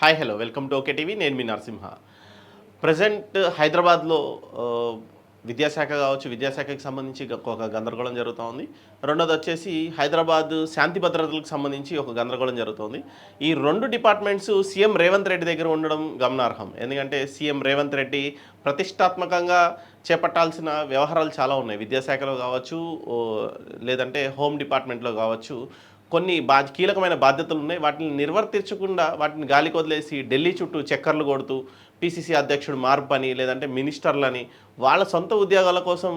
Hi hello welcome to okay TV. నేను మీ Narasimha. Present హైదరాబాద్లో విద్యాశాఖ కావచ్చు, విద్యాశాఖకి సంబంధించి ఒక గందరగోళం జరుగుతూ ఉంది. రెండోది వచ్చేసి హైదరాబాద్ శాంతి భద్రతలకు సంబంధించి ఒక గందరగోళం జరుగుతుంది. ఈ రెండు డిపార్ట్మెంట్స్ సీఎం రేవంత్ రెడ్డి దగ్గర ఉండడం గమనార్హం. ఎందుకంటే సీఎం రేవంత్ రెడ్డి ప్రతిష్టాత్మకంగా చేపట్టాల్సిన వ్యవహారాలు చాలా ఉన్నాయి. విద్యాశాఖలో కావచ్చు, లేదంటే హోమ్ డిపార్ట్మెంట్లో కావచ్చు, కొన్ని కీలకమైన బాధ్యతలు ఉన్నాయి. వాటిని నిర్వర్తించకుండా వాటిని గాలికి వదిలేసి ఢిల్లీ చుట్టూ చక్కర్లు కొడుతూ పీసీసీ అధ్యక్షుడు మార్పు అని, లేదంటే మినిస్టర్లని వాళ్ళ సొంత ఉద్యోగాల కోసం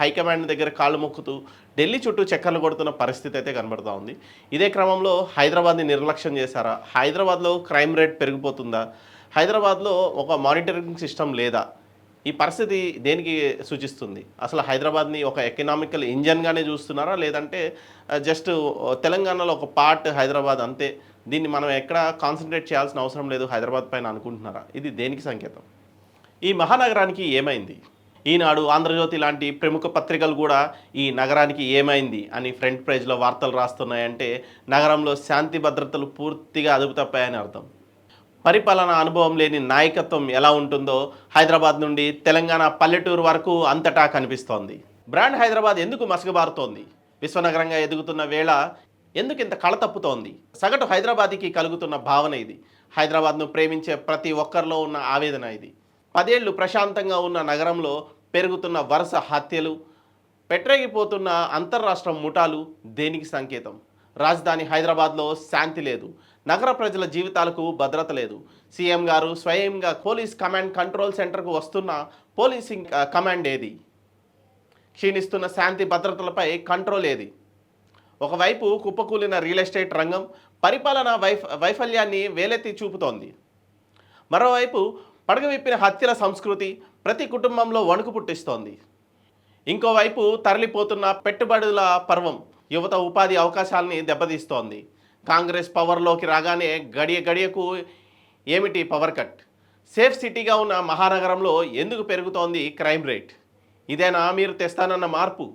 హైకమాండ్ దగ్గర కాళ్ళు మొక్కుతూ ఢిల్లీ చుట్టూ చక్కర్లు కొడుతున్న పరిస్థితి అయితే కనబడుతూ ఉంది. ఇదే క్రమంలో హైదరాబాద్ని నిర్లక్ష్యం చేశారా? హైదరాబాద్లో క్రైమ్ రేట్ పెరిగిపోతుందా? హైదరాబాద్లో ఒక మానిటరింగ్ సిస్టమ్ లేదా? ఈ పరిస్థితి దేనికి సూచిస్తుంది? అసలు హైదరాబాద్ని ఒక ఎకనామికల్ ఇంజన్గానే చూస్తున్నారా, లేదంటే జస్ట్ తెలంగాణలో ఒక పార్ట్ హైదరాబాద్ అంతే, దీన్ని మనం ఎక్కడ కాన్సన్ట్రేట్ చేయాల్సిన అవసరం లేదు హైదరాబాద్ పైన అనుకుంటున్నారా? ఇది దేనికి సంకేతం? ఈ మహానగరానికి ఏమైంది? ఈనాడు, ఆంధ్రజ్యోతి లాంటి ప్రముఖ పత్రికలు కూడా ఈ నగరానికి ఏమైంది అని ఫ్రంట్ పేజ్లో వార్తలు రాస్తున్నాయంటే నగరంలో శాంతి భద్రతలు పూర్తిగా అదుపు తప్పాయని అర్థం. పరిపాలన అనుభవం లేని నాయకత్వం ఎలా ఉంటుందో హైదరాబాద్ నుండి తెలంగాణ పల్లెటూరు వరకు అంతటా కనిపిస్తోంది. బ్రాండ్ హైదరాబాద్ ఎందుకు మసకబారుతోంది? విశ్వనగరంగా ఎదుగుతున్న వేళ ఎందుకు ఇంత కళ తప్పుతోంది? సగటు హైదరాబాదీకి కలుగుతున్న భావన ఇది. హైదరాబాద్ను ప్రేమించే ప్రతి ఒక్కరిలో ఉన్న ఆవేదన ఇది. 10 ఏళ్లు ప్రశాంతంగా ఉన్న నగరంలో పెరుగుతున్న వరుస హత్యలు, పెట్టరేగిపోతున్న అంతర్రాష్ట్ర ముఠాలు దేనికి సంకేతం? రాజధాని హైదరాబాద్లో శాంతి లేదు. నగర ప్రజల జీవితాలకు భద్రత లేదు. సీఎం గారు స్వయంగా పోలీస్ కమాండ్ కంట్రోల్ సెంటర్కు వస్తున్న పోలీసింగ్ కమాండ్ ఏది? క్షీణిస్తున్న శాంతి భద్రతలపై కంట్రోల్ ఏది? ఒకవైపు కుప్పకూలిన రియల్ ఎస్టేట్ రంగం పరిపాలన వైఫల్యాన్ని వేలెత్తి చూపుతోంది. మరోవైపు పడగవిప్పిన హత్యల సంస్కృతి ప్రతి కుటుంబంలో వణుకు పుట్టిస్తోంది. ఇంకోవైపు తరలిపోతున్న పెట్టుబడుల పర్వం యువత ఉపాధి అవకాశాలని దెబ్బతీస్తోంది. కాంగ్రెస్ పవర్లోకి రాగానే గడియకు ఏమిటి పవర్ కట్? సేఫ్ సిటీగా ఉన్న మహానగరంలో ఎందుకు పెరుగుతోంది క్రైమ్ రేట్? ఇదేనా మీరు తెస్తానన్న మార్పు?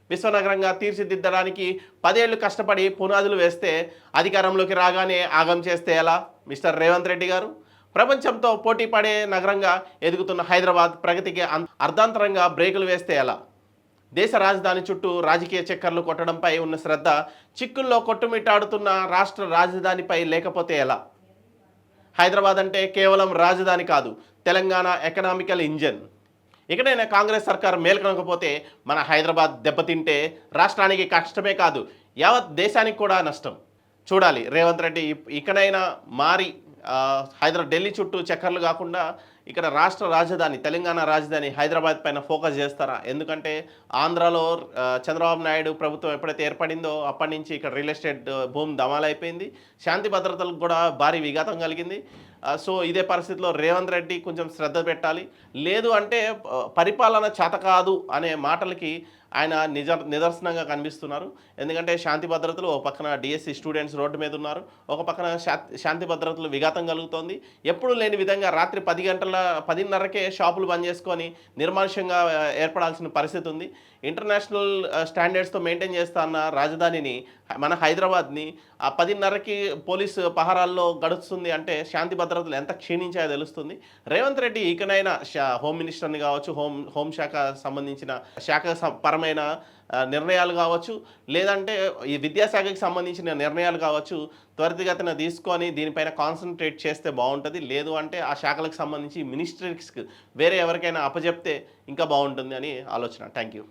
విశ్వనగరంగా తీర్చిదిద్దడానికి 10 ఏళ్లు కష్టపడి పునాదులు వేస్తే అధికారంలోకి రాగానే ఆగం చేస్తే ఎలా మిస్టర్ రేవంత్ రెడ్డి గారు? ప్రపంచంతో పోటీ పడే నగరంగా ఎదుగుతున్న హైదరాబాద్ ప్రగతికి అర్ధాంతరంగా బ్రేకులు వేస్తే ఎలా? దేశ రాజధాని చుట్టూ రాజకీయ చక్కర్లు కొట్టడంపై ఉన్న శ్రద్ధ చిక్కుల్లో కొట్టుమిట్టాడుతున్న రాష్ట్ర రాజధానిపై లేకపోతే ఎలా? హైదరాబాద్ అంటే కేవలం రాజధాని కాదు, తెలంగాణ ఎకనామికల్ ఇంజన్. ఇకనైనా కాంగ్రెస్ సర్కార్ మేల్కొనకపోతే మన హైదరాబాద్ దెబ్బతింటే రాష్ట్రానికి కష్టమే కాదు, యావత్ దేశానికి కూడా నష్టం. చూడాలి రేవంత్ రెడ్డి ఇకనైనా మారి ఢిల్లీ చుట్టూ చక్కర్లు కాకుండా ఇక్కడ రాష్ట్ర రాజధాని తెలంగాణ రాజధాని హైదరాబాద్ పైన ఫోకస్ చేస్తారా? ఎందుకంటే ఆంధ్రాలో చంద్రబాబు నాయుడు ప్రభుత్వం ఎప్పుడైతే ఏర్పడిందో అప్పటి నుంచి ఇక్కడ రియల్ ఎస్టేట్ భూమి దమాలైపోయింది. శాంతి భద్రతలకు కూడా భారీ విఘాతం కలిగింది. సో ఇదే పరిస్థితిలో రేవంత్ రెడ్డి కొంచెం శ్రద్ధ పెట్టాలి. లేదు అంటే పరిపాలన చేత కాదు అనే మాటలకి ఆయన నిదర్శనంగా కనిపిస్తున్నారు. ఎందుకంటే శాంతి భద్రతలు ఒక పక్కన డిఎస్సి స్టూడెంట్స్ రోడ్డు మీద ఉన్నారు, ఒక పక్కన శాంతి భద్రతలు విఘాతం కలుగుతోంది. ఎప్పుడు లేని విధంగా రాత్రి 10:30కే షాపులు బంద్ చేసుకొని నిర్మానుష్యంగా ఏర్పడాల్సిన పరిస్థితి ఉంది. ఇంటర్నేషనల్ స్టాండర్డ్స్తో మెయింటైన్ చేస్తా అన్న రాజధానిని మన హైదరాబాద్ని 10:30కి పోలీసు పహారాల్లో గడుస్తుంది అంటే శాంతి భద్రతలు ఎంత క్షీణించాయో తెలుస్తుంది. రేవంత్ రెడ్డి ఇకనైనా హోమ్ మినిస్టర్ని కావచ్చు, హోంశాఖ సంబంధించిన శాఖ పరమైన నిర్ణయాలు కావచ్చు, లేదంటే ఈ విద్యాశాఖకి సంబంధించిన నిర్ణయాలు కావచ్చు త్వరితగతిన తీసుకొని దీనిపైన కాన్సన్ట్రేట్ చేస్తే బాగుంటుంది. లేదు అంటే ఆ శాఖలకు సంబంధించి మినిస్ట్రీస్కి వేరే ఎవరికైనా అప్పచెప్తే ఇంకా బాగుంటుంది అని ఆలోచన. Thank you.